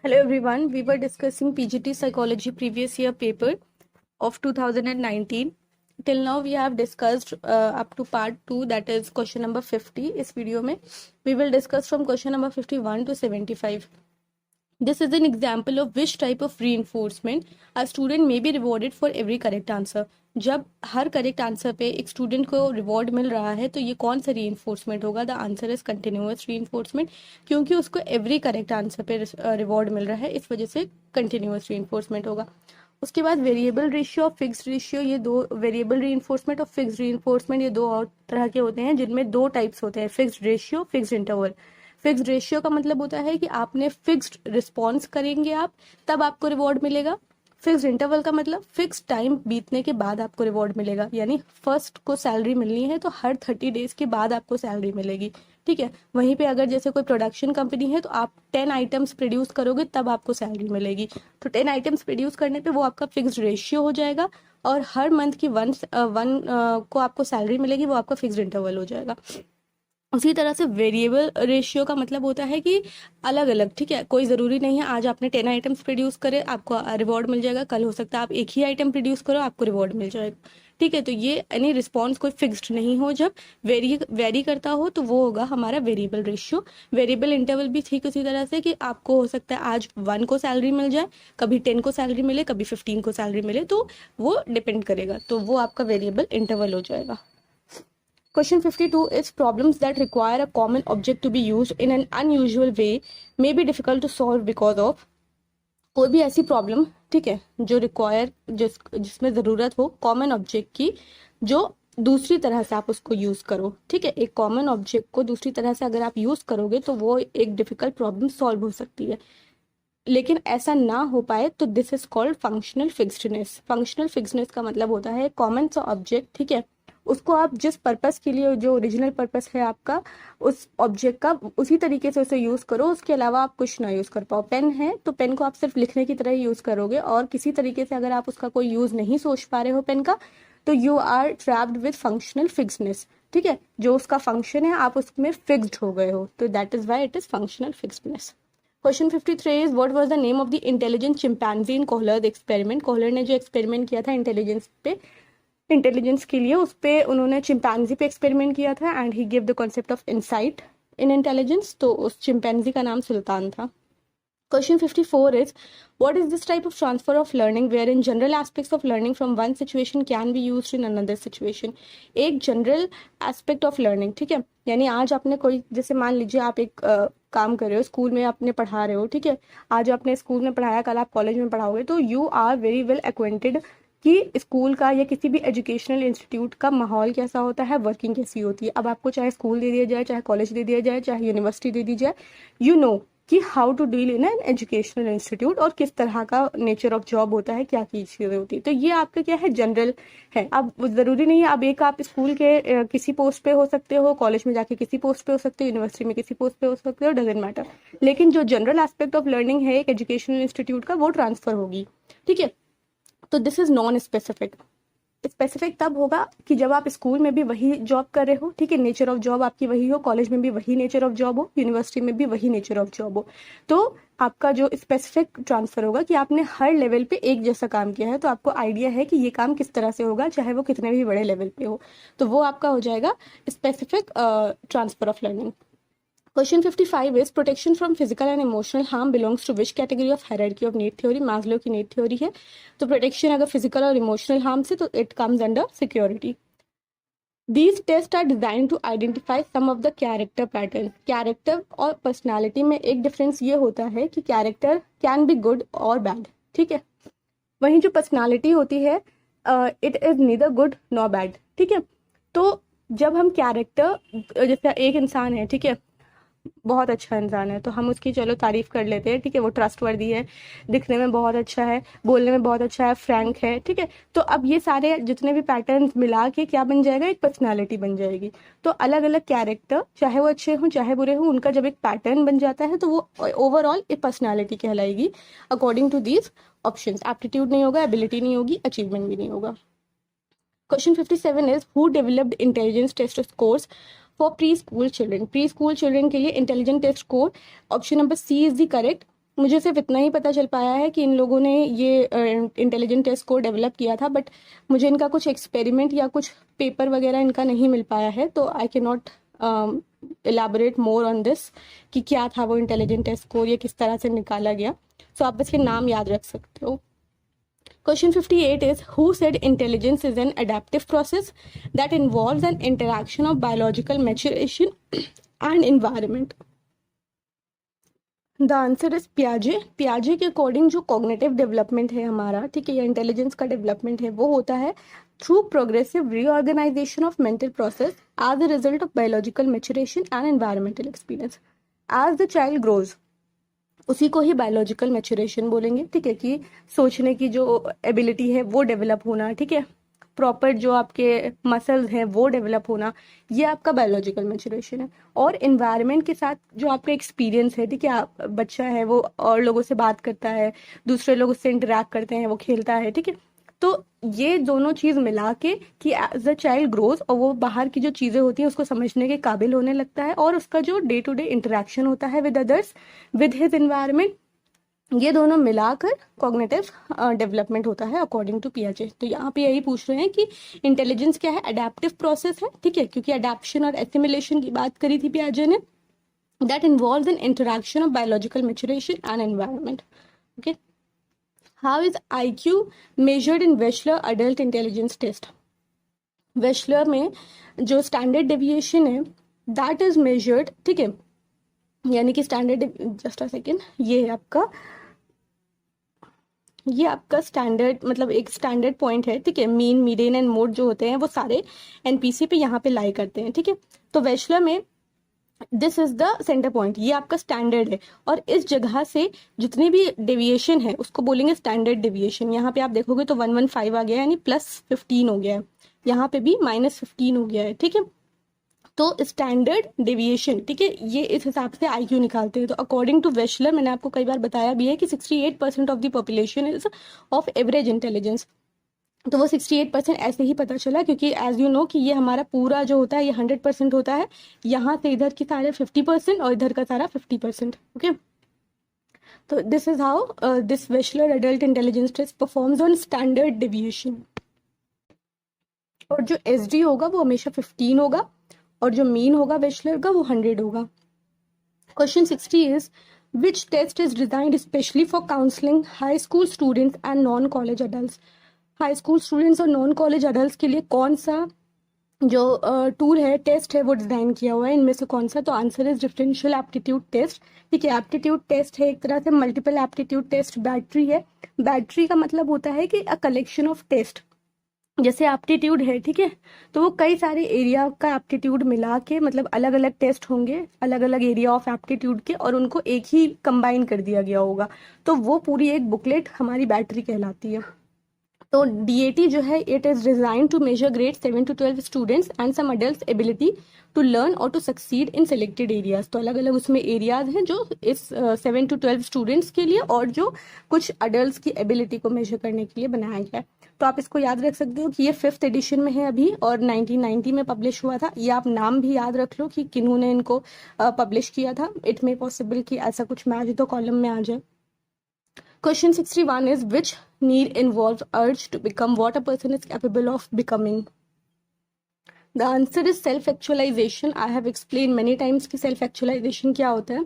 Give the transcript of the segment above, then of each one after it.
Hello everyone, we were discussing PGT Psychology previous year paper of 2019. Till now we have discussed up to part 2, that is question number 50. इस video में we will discuss from question number 51 to 75. This is an example of which type of reinforcement a student may be rewarded for every correct answer. जब हर correct answer पे एक student को reward मिल रहा है तो ये कौन सा रीइंफोर्समेंट होगा? The answer is continuous reinforcement, क्योंकि उसको एवरी करेक्ट आंसर पे रिवॉर्ड मिल रहा है, इस वजह से कंटिन्यूअस रीइंफोर्समेंट होगा. उसके बाद वेरिएबल रेशियो और फिक्स्ड रेशियो, ये दो, वेरिएबल रीइंफोर्समेंट और फिक्स्ड रीइंफोर्समेंट, ये दो और तरह के होते हैं जिनमें दो टाइप्स होते हैं, fixed ratio, fixed interval. Fixed ratio का मतलब होता है कि आपने फिक्स्ड रिस्पॉन्स करेंगे आप तब आपको रिवॉर्ड मिलेगा. फिक्स्ड इंटरवल का मतलब फिक्स टाइम बीतने के बाद आपको रिवॉर्ड मिलेगा, यानी फर्स्ट को सैलरी मिलनी है तो हर 30 डेज के बाद आपको सैलरी मिलेगी. ठीक है. वहीं पे अगर जैसे कोई प्रोडक्शन कंपनी है तो आप 10 आइटम्स प्रोड्यूस करोगे तब आपको सैलरी मिलेगी. तो 10 आइटम्स प्रोड्यूस करने पे वो आपका फिक्स्ड रेशियो हो जाएगा और हर मंथ की वन को आपको सैलरी मिलेगी, वो आपका फिक्स्ड इंटरवल हो जाएगा. उसी तरह से वेरिएबल रेशियो का मतलब होता है कि अलग अलग, ठीक है, कोई ज़रूरी नहीं है आज आपने 10 आइटम्स प्रोड्यूस करे आपको रिवॉर्ड मिल जाएगा, कल हो सकता है आप एक ही आइटम प्रोड्यूस करो आपको रिवॉर्ड मिल जाएगा. ठीक है. तो ये यानी रिस्पॉन्स कोई फिक्स्ड नहीं हो, जब वेरी करता हो तो वो होगा हमारा वेरिएबल रेशियो. वेरिएबल इंटरवल भी ठीक उसी तरह से कि आपको हो सकता है आज 1 को सैलरी मिल जाए, कभी 10 को सैलरी मिले, कभी 15 को सैलरी मिले, तो वो डिपेंड करेगा, तो वो आपका वेरिएबल इंटरवल हो जाएगा. Question 52 is problems that require a common object to be used in an unusual way may be difficult to solve because of. कोई भी ऐसी प्रॉब्लम, ठीक है, जो रिक्वायर जिसमें ज़रूरत हो कॉमन ऑब्जेक्ट की, जो दूसरी तरह से आप उसको यूज़ करो. ठीक है. एक कॉमन ऑब्जेक्ट को दूसरी तरह से अगर आप यूज़ करोगे तो वो एक डिफ़िकल्ट प्रॉब्लम सॉल्व हो सकती है, लेकिन ऐसा ना हो पाए तो this is called functional fixedness. Functional fixedness का मतलब होता है कॉमन सा ऑब्जेक्ट, ठीक है, उसको आप जिस पर्पस के लिए, जो ओरिजिनल पर्पस है आपका उस ऑब्जेक्ट का, उसी तरीके से उसे यूज़ करो, उसके अलावा आप कुछ ना यूज़ कर पाओ. पेन है तो पेन को आप सिर्फ लिखने की तरह ही यूज़ करोगे और किसी तरीके से अगर आप उसका कोई यूज़ नहीं सोच पा रहे हो पेन का, तो you are trapped with functional fixedness. ठीक है. जो उसका फंक्शन है आप उसमें फिक्स्ड हो गए हो, तो that is why it is functional fixedness. Question 53 is what was the name of the intelligent chimpanzee in Kohler experiment. Kohler ने जो एक्सपेरिमेंट किया था इंटेलिजेंस के लिए, उस पे उन्होंने चिंपैंजी पे एक्सपेरिमेंट किया था and he give the concept of insight in intelligence. तो उस चिंपैंजी का नाम सुल्तान था. Question 54 is what is this type of transfer of learning wherein general aspects of learning from one situation can be used in another situation. एक general aspect of learning, ठीक है, यानी आज आपने कोई, जैसे मान लीजिए आप एक काम कर रहे हो, स्कूल में आपने पढ़ा रहे हो, ठीक है, आज आपने स्कूल में पढ़ाया, कल आप कॉलेज में पढ़ाओगे, तो you are very well acquainted कि स्कूल का या किसी भी एजुकेशनल इंस्टीट्यूट का माहौल कैसा होता है, वर्किंग कैसी होती है. अब आपको चाहे स्कूल दे दिया जाए, चाहे कॉलेज दे दिया जाए, चाहे यूनिवर्सिटी दे दी जाए, यू नो कि how to deal in an educational institute और किस तरह का नेचर ऑफ जॉब होता है, क्या की चीज़ें होती है. तो ये आपका क्या है, जनरल है. अब ज़रूरी नहीं है अब एक आप स्कूल के किसी पोस्ट पे हो सकते हो, कॉलेज में जाके किसी पोस्ट पे हो सकते हो, यूनिवर्सिटी में किसी पोस्ट पे हो सकते हो, डजेंट मैटर. लेकिन जो जनरल एस्पेक्ट ऑफ लर्निंग है एक एजुकेशनल इंस्टीट्यूट का, वो ट्रांसफर होगी. ठीक है. तो this is non specific. Specific तब होगा कि जब आप स्कूल में भी वही जॉब कर रहे हो, ठीक है, नेचर ऑफ जॉब आपकी वही हो, कॉलेज में भी वही नेचर ऑफ जॉब हो, यूनिवर्सिटी में भी वही नेचर ऑफ जॉब हो, तो आपका जो स्पेसिफिक ट्रांसफर होगा कि आपने हर लेवल पे एक जैसा काम किया है, तो आपको आइडिया है कि ये काम किस तरह से होगा, चाहे वो कितने भी बड़े लेवल पे हो, तो वो आपका हो जाएगा specific transfer of learning. Question 55 is protection from physical and emotional harm belongs to which category of hierarchy of need theory. Maslow की need theory है. तो protection अगर physical और emotional harm से, तो it comes under security. These tests are designed to identify some of the character patterns. Character और personality में एक difference ये होता है कि character can be good or bad. ठीक है. वहीं जो personality होती है it is neither good nor bad. ठीक है. तो जब हम character, जैसे एक इंसान है, ठीक है, बहुत अच्छा इंसान है, तो हम उसकी चलो तारीफ कर लेते हैं, ठीक है, वो ट्रस्टवर्दी है, दिखने में बहुत अच्छा है, बोलने में बहुत अच्छा है, फ्रैंक है, ठीक है. तो अब ये सारे जितने भी पैटर्न्स मिला के क्या बन जाएगा, एक पर्सनालिटी बन जाएगी. तो अलग अलग कैरेक्टर, चाहे वो अच्छे हों चाहे बुरे हों, उनका जब एक पैटर्न बन जाता है तो वो ओवरऑल एक पर्सनालिटी कहलाएगी according to these options. Aptitude नहीं होगा, एबिलिटी नहीं होगी, अचीवमेंट भी नहीं होगा. Question 57 is who developed intelligence test scores for preschool children. Preschool children के लिए intelligent test score option number C is the correct. मुझे सिर्फ इतना ही पता चल पाया है कि इन लोगों ने ये इंटेलिजेंट टेस्ट स्कोर डेवलप किया था, बट मुझे इनका कुछ एक्सपेरिमेंट या कुछ पेपर वगैरह इनका नहीं मिल पाया है, तो I can not elaborate more on this कि क्या था वो इंटेलिजेंट टेस्ट स्कोर, ये किस तरह से निकाला गया। सो आप इसके नाम याद रख सकते हो। Question 58 is, who said intelligence is an adaptive process that involves an interaction of biological maturation and environment? The answer is पियाजे। पियाजे के अकॉर्डिंग जो कॉग्निटिव डेवलपमेंट है हमारा, ठीक है, या इंटेलिजेंस का डेवलपमेंट है, वो होता है through progressive reorganisation of mental process as a result of biological maturation and environmental experience. As the child grows, उसी को ही बायोलॉजिकल मेचुरेशन बोलेंगे, ठीक है, कि सोचने की जो एबिलिटी है वो डेवलप होना, ठीक है, प्रॉपर जो आपके मसल्स हैं वो डेवलप होना, ये आपका बायोलॉजिकल मैच्योरेशन है। और एनवायरनमेंट के साथ जो आपका एक्सपीरियंस है, ठीक है, बच्चा है वो और लोगों से बात करता है, दूसरे लोगों से इंटरेक्ट करते हैं, वो खेलता है, ठीक है, तो ये दोनों चीज मिला के कि एज अ चाइल्ड ग्रोज और वो बाहर की जो चीजें होती हैं उसको समझने के काबिल होने लगता है, और उसका जो डे टू डे इंटरेक्शन होता है with others, with his environment, ये दोनों मिलाकर कॉग्निटिव डेवलपमेंट होता है अकॉर्डिंग टू पियाजे। तो यहाँ पे यही पूछ रहे हैं कि इंटेलिजेंस क्या है, अडेप्टिव प्रोसेस है, ठीक है, क्योंकि अडेप्शन और एसिमिलेशन की बात करी थी पियाजे ने, that involves an interaction of biological maturation and environment. Okay, how is IQ measured in Wechsler adult intelligence test? Wechsler में जो स्टैंडर्ड डेविएशन है दैट इज मेजर्ड, ठीक है, यानी कि स्टैंडर्ड, जस्ट अ सेकेंड, ये आपका स्टैंडर्ड मतलब एक स्टैंडर्ड पॉइंट है, ठीक है, मीन, मीडियन एंड मोड जो होते हैं वो सारे एनपीसी पे यहाँ पे लाई करते हैं, ठीक है। तो वेशलर में this is the centre point, ये आपका स्टैंडर्ड है, और इस जगह से जितने भी डेविएशन है उसको बोलेंगे स्टैंडर्ड डेविएशन। यहाँ पे आप देखोगे तो 115 आ गया है, यानी +15 हो गया है, यहाँ पे भी -15 हो गया है, ठीक है। तो स्टैंडर्ड डेविएशन, ठीक है, ये इस हिसाब से आईक्यू निकालते हैं। तो अकॉर्डिंग टू वेशलर, मैंने आपको कई बार बताया भी है कि 68% of the population is of average intelligence. तो वो 68% ऐसे ही पता चला, क्योंकि एज यू नो कि ये हमारा पूरा जो होता है ये 100% होता है, यहाँ से इधर की सारे 50% और इधर का सारा 50%। ओके, तो this is how this Wechsler adult intelligence test performs on standard deviation. और जो एसडी होगा वो हमेशा 15 होगा, और जो मीन होगा वेशलर का वो 100 होगा। Question 60 is, which test is designed specially for counselling high school students and non college adult? High school students और नॉन कॉलेज अडल्ट के लिए कौन सा जो टूल है, टेस्ट है, वो डिजाइन किया हुआ है? इनमें से कौन सा? तो answer is differential aptitude test, ठीक है। एप्टीट्यूड टेस्ट है एक तरह से मल्टीपल एप्टीट्यूड टेस्ट। बैटरी है, बैटरी का मतलब होता है कि अ कलेक्शन ऑफ टेस्ट, जैसे एप्टीट्यूड है, ठीक है, तो वो कई सारे एरिया का एप्टीट्यूड मिला के, मतलब अलग अलग टेस्ट होंगे अलग अलग एरिया ऑफ एप्टीट्यूड के, और उनको एक ही कंबाइन कर दिया गया होगा, तो वो पूरी एक बुकलेट हमारी बैटरी कहलाती है। तो डीएटी जो है, it is design to measure grade 7 to 12 students and some adults ability to learn और to succeed in selected areas. तो अलग अलग उसमें एरियाज हैं जो इस 7 to 12 स्टूडेंट्स के लिए और जो कुछ अडल्ट्स की एबिलिटी को मेजर करने के लिए बनाया गया है। तो आप इसको याद रख सकते हो कि ये 5th एडिशन में है अभी, और 1990 में पब्लिश हुआ था। ये आप नाम भी याद रख लो कि किन्होंने इनको पब्लिश किया था। इट मे पॉसिबल कि ऐसा कुछ मैच तो कॉलम में आ जाए। Question 61 is, which need involves urge to become what a person is capable of becoming? The answer is self-actualization. I have explained many times कि self-actualization क्या होता है।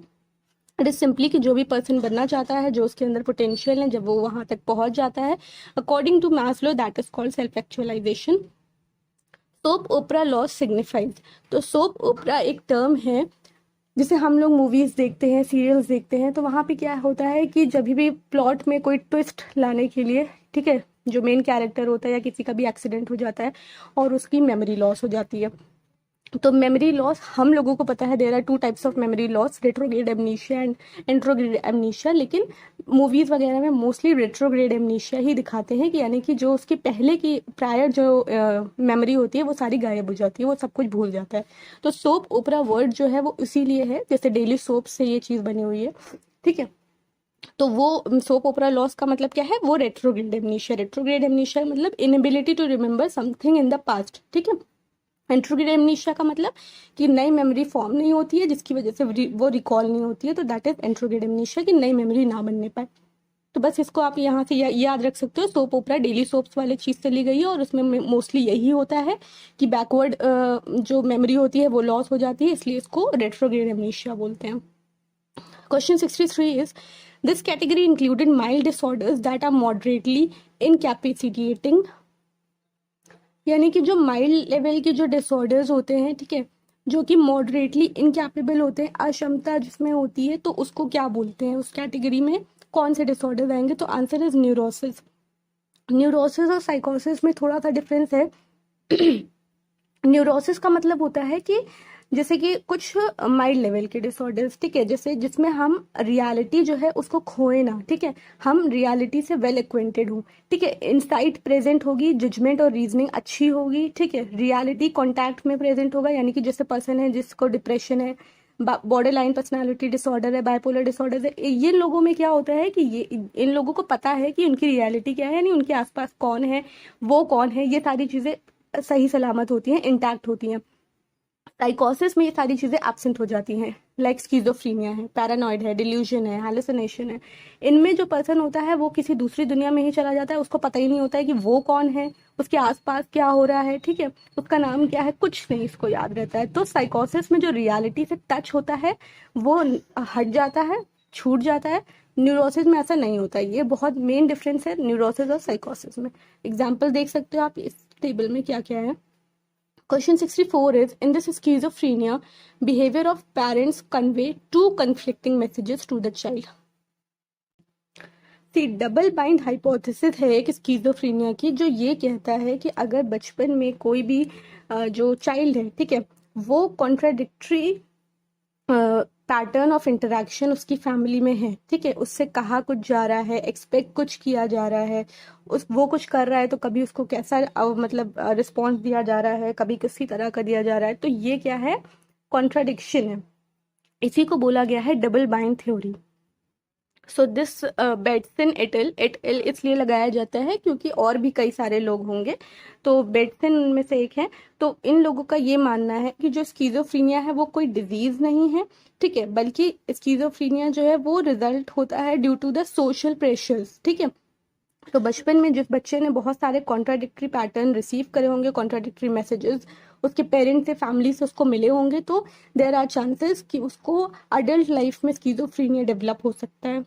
इट इज सिंपली कि जो भी पर्सन बनना चाहता है, जो उसके अंदर पोटेंशियल है, जब वो वहां तक पहुंच जाता है, according to Maslow, that is called self actualisation. Soap opera laws signifies. तो सोप ओपरा एक टर्म है, जिसे हम लोग मूवीज देखते हैं, सीरियल्स देखते हैं, तो वहां पे क्या होता है कि जब भी प्लॉट में कोई ट्विस्ट लाने के लिए, ठीक है, जो मेन कैरेक्टर होता है या किसी का भी एक्सीडेंट हो जाता है और उसकी मेमोरी लॉस हो जाती है। तो मेमोरी लॉस हम लोगों को पता है, there are 2 types of memory loss, retrograde amnesia and intrograde amnesia. लेकिन मूवीज वगैरह में मोस्टली रेट्रोग्रेड एमनीशिया ही दिखाते हैं, कि यानी कि जो उसकी पहले की प्रायर जो मेमोरी होती है वो सारी गायब हो जाती है, वो सब कुछ भूल जाता है। तो सोप ओपरा वर्ड जो है वो इसीलिए है, जैसे डेली सोप से ये चीज बनी हुई है, ठीक है। तो वो सोप ओपरा लॉस का मतलब क्या है, वो रेट्रोग्रेड एमनीशिया। रेट्रोग्रेड एमनीशिया मतलब inability to remember something in the past, ठीक है। एंट्रोगेड एमनीशिया का मतलब कि नई मेमोरी फॉर्म नहीं होती है जिसकी वजह से वो रिकॉल नहीं होती है, तो दैट इज एंट्रोगेड एमनीशिया, कि नई मेमोरी ना बनने पाए। तो बस इसको आप यहाँ से याद रख सकते हो। सोप ओपरा डेली सोप्स वाले चीज़ चली गई है और उसमें मोस्टली यही होता है कि बैकवर्ड जो मेमोरी होती है वो लॉस हो जाती है, इसलिए इसको रेट्रोग्रेड एमनीशिया बोलते हैं। Question 63 is this category included mild disorders that are moderately incapacitating, यानी कि जो माइल्ड लेवल के जो डिसऑर्डर्स होते हैं, ठीक है, जो कि मॉडरेटली इनकैपेबल होते हैं, अक्षमता जिसमें होती है, तो उसको क्या बोलते हैं, उस कैटेगरी में कौन से डिसऑर्डर आएंगे? तो आंसर इज न्यूरोसिस। न्यूरोसिस और साइकोसिस में थोड़ा सा डिफरेंस है। न्यूरोसिस का मतलब होता है कि जैसे कि कुछ माइल्ड लेवल के डिसऑर्डर्स, ठीक है, जैसे जिसमें हम रियलिटी जो है उसको खोए ना, ठीक है, हम रियलिटी से वेल एक्वेंटेड हूँ, ठीक है, इंसाइट प्रेजेंट होगी, जजमेंट और रीजनिंग अच्छी होगी, ठीक है, रियलिटी कॉन्टैक्ट में प्रेजेंट होगा, यानी कि जैसे पर्सन है जिसको डिप्रेशन है, बॉर्डर लाइन पर्सनैलिटी डिसऑर्डर है, बाइपोलर डिसऑर्डर है, ये लोगों में क्या होता है कि ये इन लोगों को पता है कि उनकी रियलिटी क्या है, यानी उनके आसपास कौन है, वो कौन है, ये सारी चीजें सही सलामत होती हैं, इंटैक्ट होती हैं। साइकोसिस में ये सारी चीजें एब्सेंट हो जाती हैं, लाइक स्किज़ोफ्रीनिया है, पैरानॉइड है, डिल्यूजन है, हैलुसिनेशन है। इनमें जो पर्सन होता है वो किसी दूसरी दुनिया में ही चला जाता है, उसको पता ही नहीं होता है कि वो कौन है, उसके आसपास क्या हो रहा है, ठीक है, उसका नाम क्या है, कुछ नहीं इसको याद रहता है। तो साइकोसिस में जो रियलिटी से टच होता है वो हट जाता है, छूट जाता है। न्यूरोसिस में ऐसा नहीं होता है। ये बहुत मेन डिफरेंस है न्यूरोसिस और साइकोसिस में। एग्जाम्पल देख सकते हो आप इस टेबल में क्या क्या है। Question 64 is in this schizophrenia, behavior of parents convey two conflicting messages to the child. See double bind hypothesis है एक स्किज़ोफ्रेनिया की, जो ये कहता है कि अगर बचपन में कोई भी जो चाइल्ड है, ठीक है, वो कॉन्ट्राडिक्टरी पैटर्न ऑफ इंटरेक्शन उसकी फैमिली में है, ठीक है, उससे कहा कुछ जा रहा है, एक्सपेक्ट कुछ किया जा रहा है, उस वो कुछ कर रहा है तो कभी उसको कैसा मतलब रिस्पॉन्स दिया जा रहा है, कभी किसी तरह का दिया जा रहा है, तो ये क्या है, कॉन्ट्राडिक्शन है। इसी को बोला गया है double bind theory. So this Bateson et al इसलिए लगाया जाता है क्योंकि और भी कई सारे लोग होंगे, तो बेटसन उनमें से एक है। तो इन लोगों का ये मानना है कि जो स्किज़ोफ्रेनिया है वो कोई डिजीज नहीं है, ठीक है, बल्कि स्किज़ोफ्रेनिया जो है वो रिजल्ट होता है due to the social pressures, ठीक है। तो बचपन में जिस बच्चे ने बहुत सारे कॉन्ट्राडिक्टरी पैटर्न रिसीव करे होंगे, कॉन्ट्राडिक्टरी मैसेजेस उसके पेरेंट्स से, फैमिली से उसको मिले होंगे, तो देयर आर चांसेस कि उसको अडल्ट लाइफ में स्किज़ोफ्रेनिया डेवलप हो सकता है।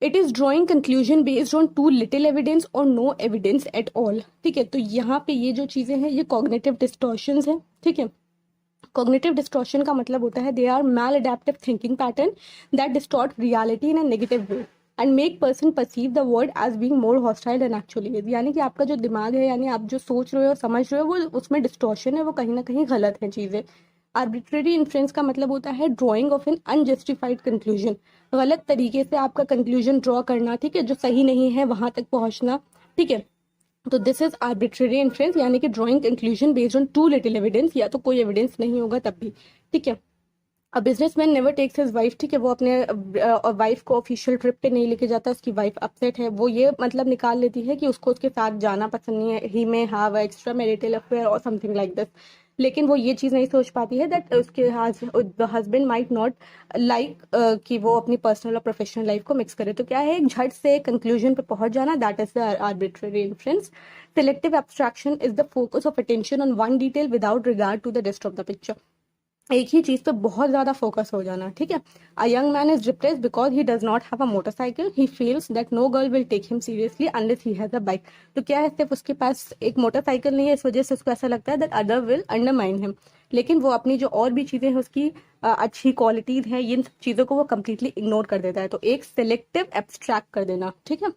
It is drawing conclusion based on too little evidence और नो एविडेंस एट ऑल, ठीक है। तो यहाँ पे ये जो चीजें हैं ये कॉग्निटिव डिस्टॉर्शंस हैं, ठीक है। कॉग्निटिव डिस्टॉर्शन का मतलब होता है they are maladaptive thinking pattern that distort reality in a negative way and make person perceive the world as being more hostile than actually is, यानी कि आपका जो दिमाग है, यानी आप जो सोच रहे हो समझ रहे हो, वो उसमें डिस्टॉर्शन है, वो कहीं ना कहीं गलत है चीजें। आर्बिट्रेरी इन्फ्रेंस का मतलब होता है drawing of an unjustified conclusion, गलत तरीके से आपका कंक्लूजन ड्रॉ करना, ठीक है, जो सही नहीं है वहां तक पहुंचना, ठीक है। तो दिस इज आर्बिट्रेरी इन्फ्रेंस, यानी कि drawing conclusion based on too little evidence, या तो कोई एविडेंस नहीं होगा तब भी, ठीक है। A businessman never takes his wife, ठीक है, वो अपने वाइफ को ऑफिशियल ट्रिप पे नहीं लेके जाता, उसकी वाइफ अपसेट है, वो ये मतलब निकाल लेती है कि उसको उसके साथ जाना पसंद नहीं है, he may have extra marital affair और समथिंग लाइक दिस। लेकिन वो ये चीज़ नहीं सोच पाती है दैट उसके हस्बैंड माइट नॉट लाइक कि वो अपनी पर्सनल और प्रोफेशनल लाइफ को मिक्स करे। तो क्या है, एक झट से कंक्लूजन पे पहुंच जाना, that is the arbitrary inference. Selective abstraction is the focus of attention on one detail without regard to the rest of the picture, एक ही चीज पे बहुत ज्यादा फोकस हो जाना, ठीक है। A young man is depressed because he does not have a motorcycle, he feels that no girl will take him seriously unless he has a bike. तो क्या है, सिर्फ उसके पास एक मोटरसाइकिल नहीं है, इस वजह से उसको ऐसा लगता है that other will undermine him, लेकिन वो अपनी जो और भी चीजें हैं उसकी अच्छी क्वालिटीज हैं, इन सब चीजों को वो कंप्लीटली इग्नोर कर देता है। तो एक सिलेक्टिव एब्स्ट्रैक्ट कर देना, ठीक है।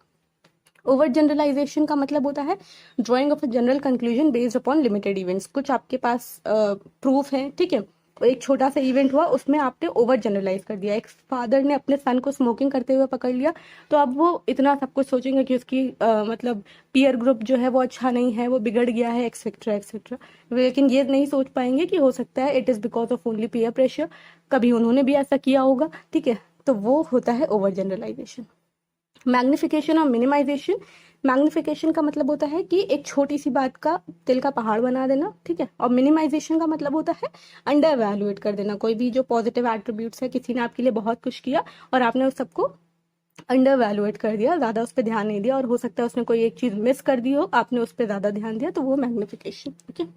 ओवर जनरलाइजेशन का मतलब होता है drying of a general conclusion based upon limited events, कुछ आपके पास प्रूफ है, ठीक है, एक छोटा सा इवेंट हुआ उसमें आपने ओवर जनरलाइज कर दिया। एक फादर ने अपने सन को स्मोकिंग करते हुए पकड़ लिया, तो अब वो इतना सब कुछ सोचेंगे कि उसकी मतलब पीयर ग्रुप जो है वो अच्छा नहीं है, वो बिगड़ गया है, एक्सेट्रा एक्सेट्रा, लेकिन ये नहीं सोच पाएंगे कि हो सकता है it is because of only peer pressure, कभी उन्होंने भी ऐसा किया होगा, ठीक है। तो वो होता है ओवर जनरलाइजेशन। मैग्निफिकेशन और मिनिमाइजेशन। मैग्निफिकेशन का मतलब होता है कि एक छोटी सी बात का तिल का पहाड़ बना देना, ठीक है। और मिनिमाइजेशन का मतलब होता है अंडर वैल्यूएट कर देना। कोई भी जो पॉजिटिव एट्रीब्यूट्स है, किसी ने आपके लिए बहुत कुछ किया और आपने उस सबको अंडर वैल्यूएट कर दिया, ज्यादा उस पर ध्यान नहीं दिया, और हो सकता है उसने कोई एक चीज मिस कर दी हो, आपने उस पर ज्यादा ध्यान दिया, तो वो magnification. Okay.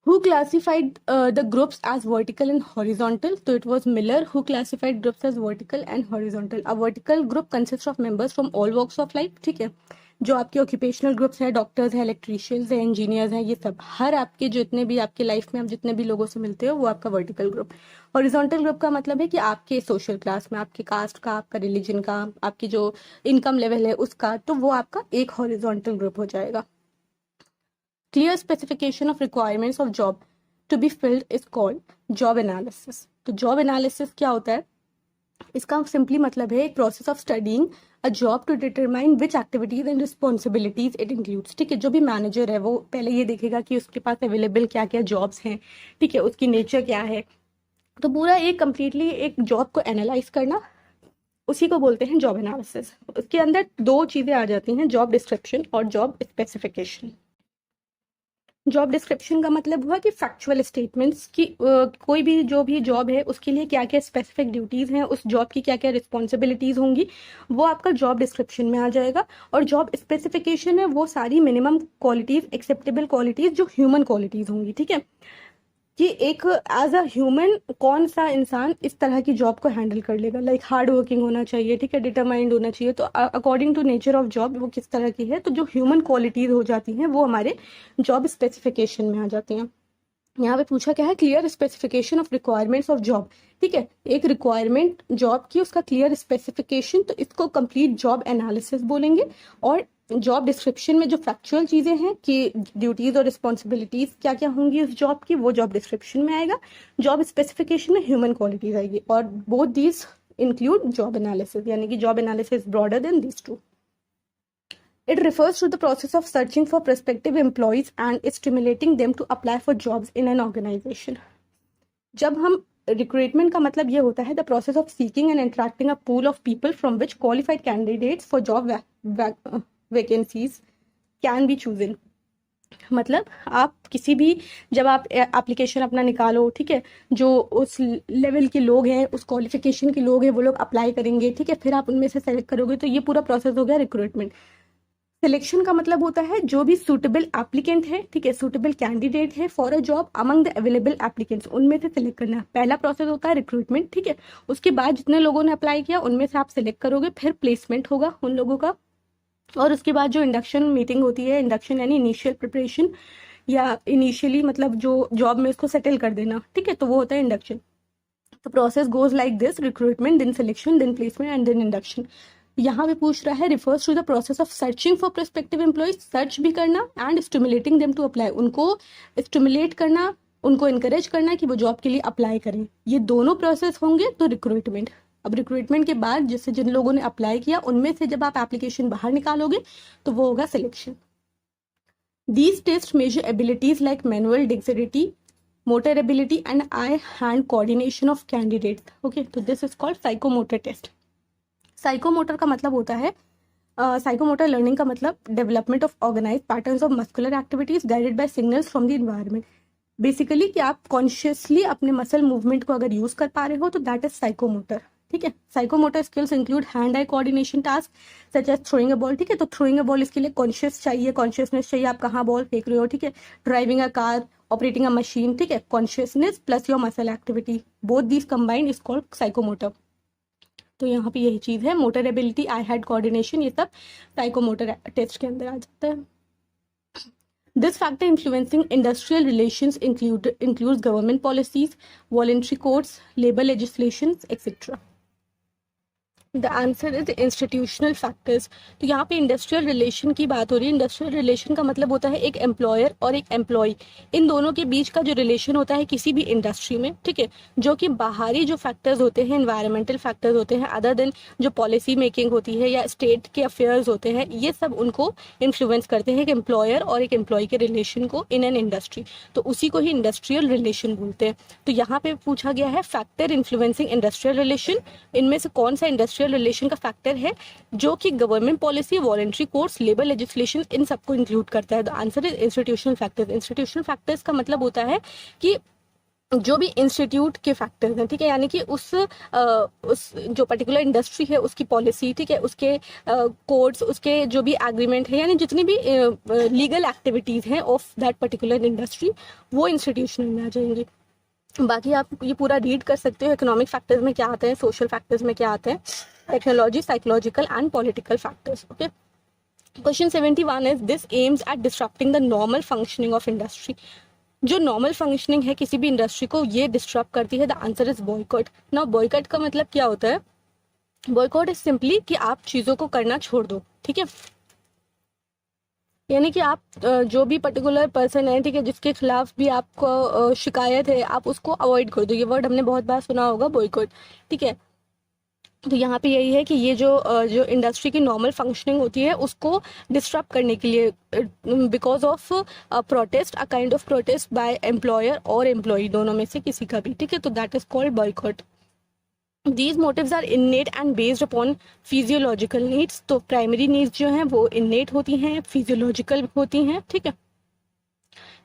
Who classified the groups as vertical and horizontal? So it was Miller who classified groups as vertical and horizontal. A vertical group consists of members from all walks of life. ठीक है, जो आपके occupational groups हैं, doctors हैं, electricians हैं, engineers हैं, ये सब हर आपके जितने भी आपके लाइफ में आप जितने भी लोगों से मिलते हो वो आपका वर्टिकल ग्रुप। हॉरिजॉन्टल ग्रुप का मतलब है कि आपके सोशल क्लास में, आपके कास्ट का, आपका रिलीजन का, आपकी जो इनकम लेवल है उसका, तो वो आपका एक हॉरिजॉन्टल ग्रुप हो जाएगा। Clear specification of requirements of job to be filled is called job analysis. तो job analysis क्या होता है? इसका सिंपली मतलब है एक process of studying a job to determine which activities and responsibilities it includes. ठीक है, जो भी मैनेजर है वो पहले ये देखेगा कि उसके पास अवेलेबल क्या क्या जॉब्स हैं, ठीक है, उसकी नेचर क्या है, तो पूरा एक कंप्लीटली एक जॉब को एनालाइज करना, उसी को बोलते हैं जॉब एनालिसिस। उसके अंदर दो चीज़ें आ जाती हैं, जॉब डिस्क्रिप्शन और जॉब स्पेसिफिकेशन। जॉब डिस्क्रिप्शन का मतलब हुआ कि फैक्चुअल स्टेटमेंट्स की कोई भी जो भी जॉब है उसके लिए क्या क्या स्पेसिफिक ड्यूटीज़ हैं, उस जॉब की क्या क्या रिस्पॉन्सिबिलिटीज़ होंगी, वो आपका जॉब डिस्क्रिप्शन में आ जाएगा। और जॉब स्पेसिफिकेशन है वो सारी मिनिमम क्वालिटीज़, एक्सेप्टेबल क्वालिटीज़ जो ह्यूमन क्वालिटीज़ होंगी। ठीक है, कि एक एज अ ह्यूमन कौन सा इंसान इस तरह की जॉब को हैंडल कर लेगा, लाइक हार्ड वर्किंग होना चाहिए, ठीक है, डिटरमाइंड होना चाहिए, तो according to nature of job वो किस तरह की है, तो जो ह्यूमन क्वालिटीज हो जाती हैं वो हमारे जॉब स्पेसिफिकेशन में आ जाती हैं। यहाँ पे पूछा क्या है, clear specification of requirements of job. ठीक है, एक रिक्वायरमेंट जॉब की, उसका क्लियर स्पेसिफिकेशन, तो इसको कंप्लीट जॉब एनालिसिस बोलेंगे। और जॉब डिस्क्रिप्शन में जो फैक्चुअल चीज़ें हैं कि ड्यूटीज़ और रिस्पॉन्सिबिलिटीज़ क्या क्या होंगी उस जॉब की, वो जॉब डिस्क्रिप्शन में आएगा। जॉब स्पेसिफिकेशन में ह्यूमन क्वालिटीज आएगी, और both these include job analysis, यानी कि job analysis broader then these two. It refers to the process of searching for prospective employees and stimulating them to apply for jobs in an organization. जब हम recruitment का मतलब ये होता है the process of seeking and interacting a pool of people from which qualified candidates for job vacancies can be chosen. मतलब आप किसी भी, जब आप एप्लीकेशन अपना निकालो, ठीक है, जो उस लेवल के लोग हैं, उस क्वालिफिकेशन के लोग हैं, वो लोग अप्लाई करेंगे, ठीक है, फिर आप उनमें से सेलेक्ट करोगे, तो ये पूरा प्रोसेस हो गया रिक्रूटमेंट। सिलेक्शन का मतलब होता है जो भी सूटेबल एप्लीकेंट है, ठीक है, सूटेबल कैंडिडेट है for a job among the available applicants, उनमें से सिलेक्ट करना। पहला प्रोसेस होता है रिक्रूटमेंट, ठीक है, उसके बाद जितने लोगों ने अप्लाई किया उनमें से आप सिलेक्ट करोगे, फिर प्लेसमेंट होगा उन लोगों का, और उसके बाद जो इंडक्शन मीटिंग होती है, इंडक्शन यानी इनिशियल प्रिपरेशन, या इनिशियली मतलब जो जॉब में उसको सेटल कर देना, ठीक है, तो वो होता है इंडक्शन। तो process goes like this, recruitment, then selection, then placement and then induction. यहाँ पे पूछ रहा है refers to the process of searching for prospective employees, search भी करना and stimulating them to apply, उनको स्टिमुलेट करना, उनको इनकरेज करना कि वो जॉब के लिए अप्लाई करें, ये दोनों प्रोसेस होंगे तो रिक्रूटमेंट। अब रिक्रूटमेंट के बाद जैसे जिन लोगों ने अप्लाई किया उनमें से जब आप एप्लीकेशन बाहर निकालोगे तो वो होगा selection. These test measure abilities like manual dexterity, motor ability and eye hand coordination of candidate. Okay, तो this is called psychomotor test. Psychomotor का मतलब होता है, साइकोमोटर लर्निंग का मतलब development of organize patterns of muscular activities guided by signals from the environment. Basically कि आप consciously अपने मसल मूवमेंट को अगर यूज कर पा रहे हो तो दैट इज साइकोमोटर। ठीक है, psychomotor skills include hand eye coordination task such as throwing a ball. ठीक है, तो थ्रोइंग अ बॉल इसके लिए कॉन्शियस चाहिए, कॉन्शियसनेस चाहिए, आप कहाँ बॉल फेंक रहे हो, ठीक है, driving a car, operating a machine, ठीक है, consciousness plus your muscle activity, both these combined is called psychomotor. तो यहाँ पे यही चीज़ है, motor ability, I had coordination, ये सब साइकोमोटर टेस्ट के अंदर आ जाता है। This factor influencing industrial relations includes government policies, voluntary codes, labour legislation etcetera. The answer is institutional factors. तो यहाँ पे इंडस्ट्रियल रिलेशन की बात हो रही है। इंडस्ट्रियल रिलेशन का मतलब होता है एक एम्प्लॉयर और एक एम्प्लॉय, इन दोनों के बीच का जो रिलेशन होता है किसी भी इंडस्ट्री में, ठीक है, जो कि बाहरी जो फैक्टर्स होते हैं, एनवायरमेंटल फैक्टर्स होते हैं, अदर देन जो पॉलिसी मेकिंग होती है या स्टेट के अफेयर्स होते हैं, ये सब उनको इन्फ्लुएंस करते हैं एक एम्प्लॉयर और एक एम्प्लॉय के रिलेशन को इन एन इंडस्ट्री, तो उसी को ही इंडस्ट्रियल रिलेशन बोलते हैं। तो यहाँ पे पूछा गया है फैक्टर इन्फ्लुएंसिंग इंडस्ट्रियल रिलेशन, इनमें से कौन सा इंडस्ट्रियल इंडस्ट्रियल रिलेशन का फैक्टर है जो कि government policy, voluntary course, labour legislation इन सबको इंक्लूड करता है? The answer is institutional factors. Institutional factors का मतलब होता है कि जो भी इंस्टीट्यूट के फैक्टर्स हैं, ठीक है, यानी कि उस जो पर्टिकुलर इंडस्ट्री है उसकी पॉलिसी, ठीक है, उसके कोड्स, उसके जो भी एग्रीमेंट है, यानी जितनी भी लीगल एक्टिविटीज़ हैं ऑफ दैट पर्टिकुलर इंडस्ट्री, वो इंस्टीट्यूशनल में आ जाएंगी। बाकी आप ये पूरा रीड कर सकते हो। इकोनॉमिक फैक्टर्स में क्या आते हैं, सोशल फैक्टर्स में क्या आते हैं, technology, psychological and political factors. Okay, question 71 is this aims at disrupting the normal functioning of industry. जो नॉर्मल फंक्शनिंग है किसी भी इंडस्ट्री को, ये डिस्टर्ब करती है। The answer is boycott. Now boycott का मतलब क्या होता है? बॉयकॉट इज सिंपली कि आप चीज़ों को करना छोड़ दो, ठीक है, यानी कि आप जो भी पर्टिकुलर पर्सन है, ठीक है, जिसके खिलाफ भी आपको शिकायत है, आप उसको अवॉइड कर दो। ये वर्ड हमने बहुत बार सुना होगा, बॉयकॉट, ठीक है। तो यहाँ पे यही है कि ये जो इंडस्ट्री की नॉर्मल फंक्शनिंग होती है उसको डिस्टर्ब करने के लिए, because of protest, a kind of protest by employer और एम्प्लॉई, दोनों में से किसी का भी, ठीक है, तो that is called boycott. These motives are innate and based upon physiological needs. तो प्राइमरी नीड्स जो हैं वो इन्नेट होती हैं, फिजियोलॉजिकल होती हैं, ठीक है।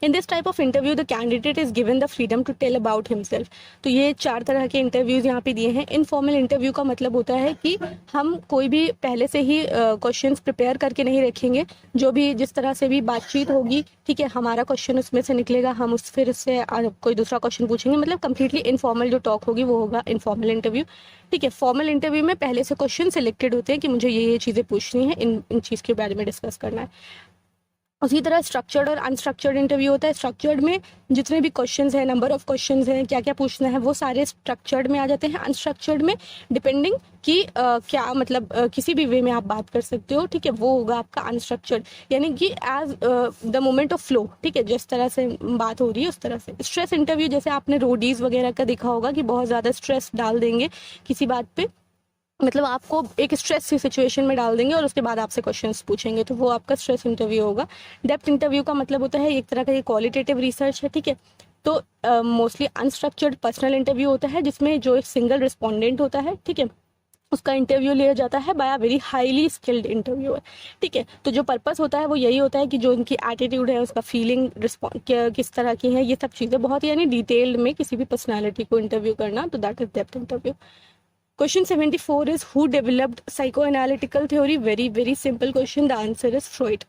In this type of interview the candidate is given the freedom to tell about himself. तो ये 4 तरह के इंटरव्यूज यहाँ पे दिए हैं। इनफॉर्मल इंटरव्यू का मतलब होता है कि हम कोई भी पहले से ही क्वेश्चंस प्रिपेयर करके नहीं रखेंगे, जो भी जिस तरह से भी बातचीत होगी, ठीक है, हमारा क्वेश्चन उसमें से निकलेगा, हम उस फिर उससे कोई दूसरा क्वेश्चन पूछेंगे, मतलब कंप्लीटली इनफॉर्मल जो टॉक होगी वो होगा इनफॉर्मल इंटरव्यू, ठीक है। फॉर्मल इंटरव्यू में पहले से क्वेश्चन सिलेक्टेड होते हैं कि मुझे ये चीज़ें पूछनी है, इन चीज़ के बारे में डिस्कस करना है। उसी तरह स्ट्रक्चर्ड और अनस्ट्रक्चर्ड इंटरव्यू होता है। स्ट्रक्चर्ड में जितने भी क्वेश्चंस हैं, नंबर ऑफ क्वेश्चंस हैं, क्या क्या पूछना है, वो सारे स्ट्रक्चर्ड में आ जाते हैं। अनस्ट्रक्चर्ड में डिपेंडिंग कि क्या मतलब किसी भी वे में आप बात कर सकते हो, ठीक है, वो होगा आपका अनस्ट्रक्चर्ड, यानी कि as the moment of flow, ठीक है, जिस तरह से बात हो रही है उस तरह से। स्ट्रेस इंटरव्यू जैसे आपने रोडीज वगैरह का देखा होगा कि बहुत ज़्यादा स्ट्रेस डाल देंगे किसी बात पे, मतलब आपको एक स्ट्रेस की सिचुएशन में डाल देंगे और उसके बाद आपसे क्वेश्चंस पूछेंगे, तो वो आपका स्ट्रेस इंटरव्यू होगा। डेप्थ इंटरव्यू का मतलब होता है एक तरह का ये क्वालिटेटिव रिसर्च है, ठीक है। तो मोस्टली अनस्ट्रक्चर्ड पर्सनल इंटरव्यू होता है जिसमें जो एक सिंगल रिस्पोंडेंट होता है, ठीक है, उसका इंटरव्यू लिया जाता है by a very highly skilled interviewer, ठीक है। तो जो पर्पस होता है वो यही होता है कि जो उनकी एटीट्यूड है, उसका फीलिंग किस तरह की है, ये सब चीज़ें बहुत यानी डिटेल्ड में किसी भी पर्सनैलिटी को इंटरव्यू करना, तो that is depth interview. Question 74 is who developed psychoanalytical theory? Very simple question. The answer is Freud.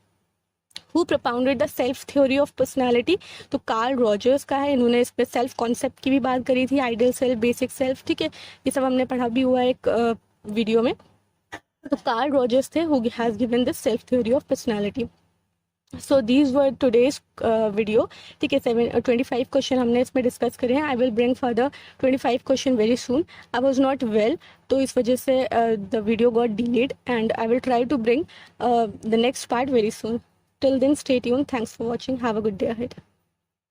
Who propounded the self theory of personality? तो कार्ल रॉजर्स का है। इन्होंने इस पे सेल्फ कॉन्सेप्ट की भी बात करी थी, आइडियल सेल्फ, बेसिक सेल्फ, ठीक है, ये सब हमने पढ़ा भी हुआ है एक वीडियो में। तो कार्ल रॉजर्स थे who has given this self theory of personality. So these were today's video, ठीक है। 25 क्वेश्चन हमने इसमें डिस्कस करे हैं। I will bring further 25 question very soon. I was not well, तो इस वजह से the video got delayed and I will try to bring the next part very soon. Till then stay tuned. Thanks for watching. Have a good day ahead.